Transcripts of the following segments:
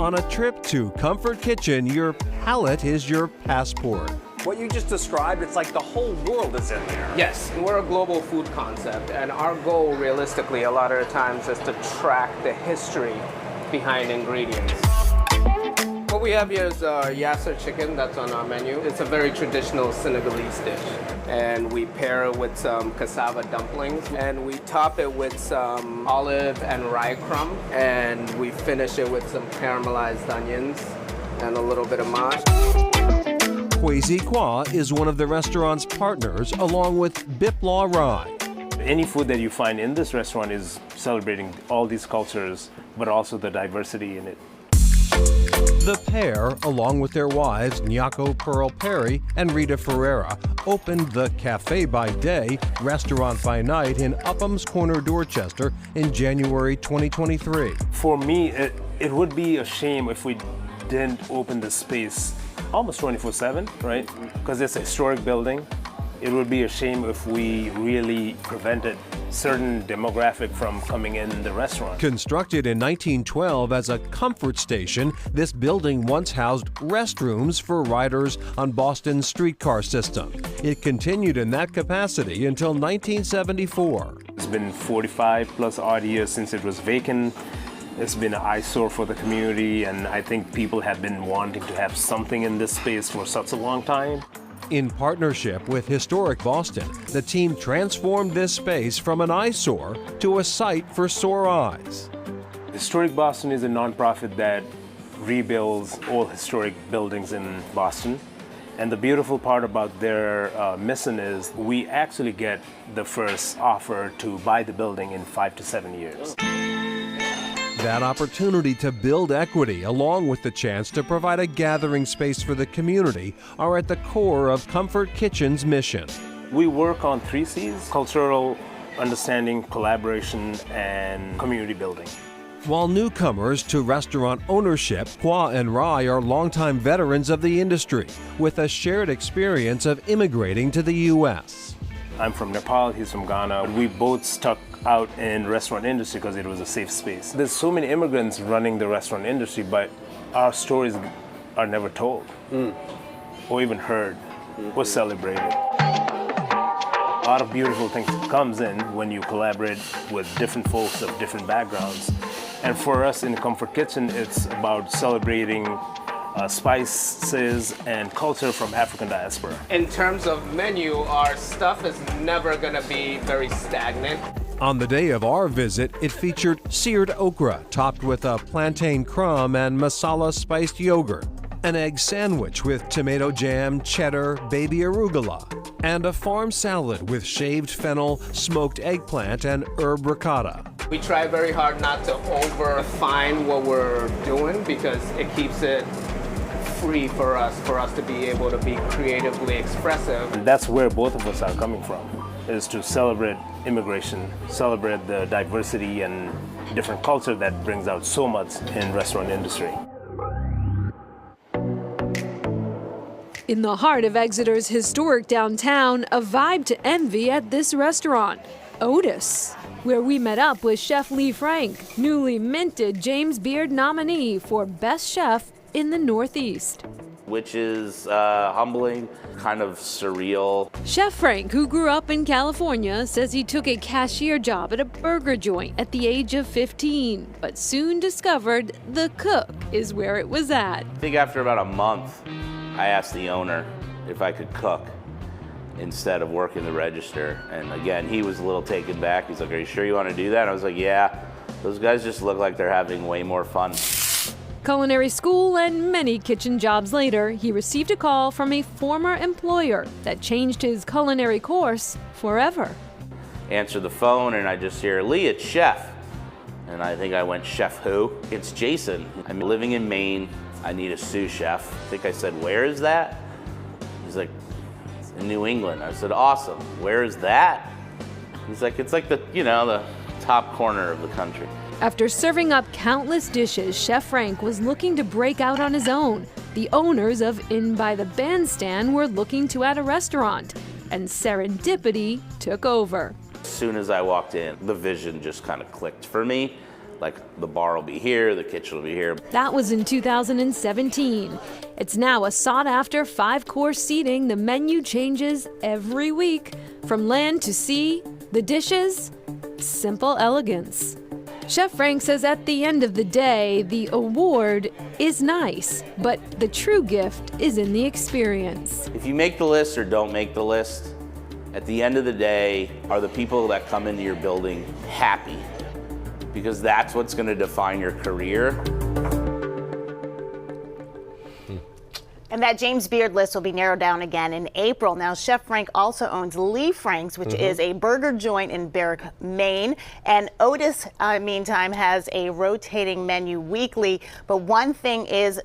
On a trip to Comfort Kitchen, your palate is your passport. What you just described, it's like the whole world is in there. Yes, we're a global food concept, and our goal, realistically, a lot of the times is to track the history behind ingredients. What we have here is yassa chicken that's on our menu. It's a very traditional Senegalese dish. And we pair it with some cassava dumplings, and we top it with some olive and rye crumb, and we finish it with some caramelized onions and a little bit of mash. Kwesi Kwa is one of the restaurant's partners, along with Bipla Rye. Any food that you find in this restaurant is celebrating all these cultures, but also the diversity in it. The pair, along with their wives Nyako Pearl Perry and Rita Ferreira, opened the Cafe by Day, Restaurant by Night in Upham's Corner, Dorchester in January 2023. For me, it would be a shame if we didn't open the space almost 24/7, right? Because it's a historic building. It would be a shame if we really prevented certain demographic from coming in the restaurant. Constructed in 1912 as a comfort station, this building once housed restrooms for riders on Boston's streetcar system. It continued in that capacity until 1974. It's been 45 plus odd years since it was vacant. It's been an eyesore for the community, and I think people have been wanting to have something in this space for such a long time. In partnership with Historic Boston, the team transformed this space from an eyesore to a site for sore eyes. Historic Boston is a nonprofit that rebuilds old historic buildings in Boston. And the beautiful part about their mission is we actually get the first offer to buy the building in 5 to 7 years. That opportunity to build equity, along with the chance to provide a gathering space for the community, are at the core of Comfort Kitchen's mission. We work on 3 C's: cultural understanding, collaboration, and community building. While newcomers to restaurant ownership, Kwa and Rai are longtime veterans of the industry, with a shared experience of immigrating to the U.S. I'm from Nepal, he's from Ghana. We both stuck out in restaurant industry because it was a safe space. There's so many immigrants running the restaurant industry, but our stories are never told or even heard or celebrated. A lot of beautiful things comes in when you collaborate with different folks of different backgrounds. And for us in Comfort Kitchen, it's about celebrating spices and culture from African diaspora. In terms of menu, our stuff is never going to be very stagnant. On the day of our visit, it featured seared okra topped with a plantain crumb and masala spiced yogurt, an egg sandwich with tomato jam, cheddar, baby arugula, and a farm salad with shaved fennel, smoked eggplant, and herb ricotta. We try very hard not to over-refine what we're doing because it keeps it free for us to be able to be creatively expressive. And that's where both of us are coming from, is to celebrate immigration, celebrate the diversity and different culture that brings out so much in restaurant industry. In the heart of Exeter's historic downtown, a vibe to envy at this restaurant, Otis, where we met up with Chef Lee Frank, newly minted James Beard nominee for Best Chef in the Northeast. Which is humbling, kind of surreal. Chef Frank, who grew up in California, says he took a cashier job at a burger joint at the age of 15, but soon discovered the cook is where it was at. I think after about a month, I asked the owner if I could cook instead of working the register. And again, he was a little taken back. He's like, "Are you sure you want to do that?" And I was like, "Yeah, those guys just look like they're having way more fun." Culinary school and many kitchen jobs later, he received a call from a former employer that changed his culinary course forever. Answer the phone and I just hear, "Lee, it's Chef." And I think I went, "Chef who?" "It's Jason. I'm living in Maine. I need a sous chef." I think I said, "Where is that?" He's like, "It's in New England." I said, "Awesome. Where is that?" He's like, "It's like the top corner of the country." After serving up countless dishes, Chef Frank was looking to break out on his own. The owners of Inn by the Bandstand were looking to add a restaurant, and serendipity took over. As soon as I walked in, the vision just kind of clicked for me. Like the bar will be here, the kitchen will be here. That was in 2017. It's now a sought-after 5-course seating. The menu changes every week. From land to sea, the dishes, simple elegance. Chef Frank says at the end of the day, the award is nice, but the true gift is in the experience. If you make the list or don't make the list, at the end of the day, are the people that come into your building happy? Because that's what's going to define your career. And that James Beard list will be narrowed down again in April. Now, Chef Frank also owns Lee Frank's, which is a burger joint in Berwick, Maine. And Otis, meantime, has a rotating menu weekly. But one thing is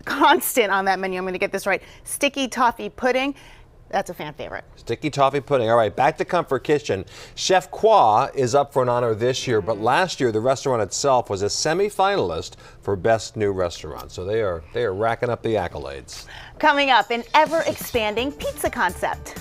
constant on that menu. I'm going to get this right. Sticky toffee pudding. That's a fan favorite. Sticky toffee pudding. All right, back to Comfort Kitchen. Chef Kwa is up for an honor this year, but last year the restaurant itself was a semi-finalist for Best New Restaurant. So they are racking up the accolades. Coming up, an ever-expanding pizza concept.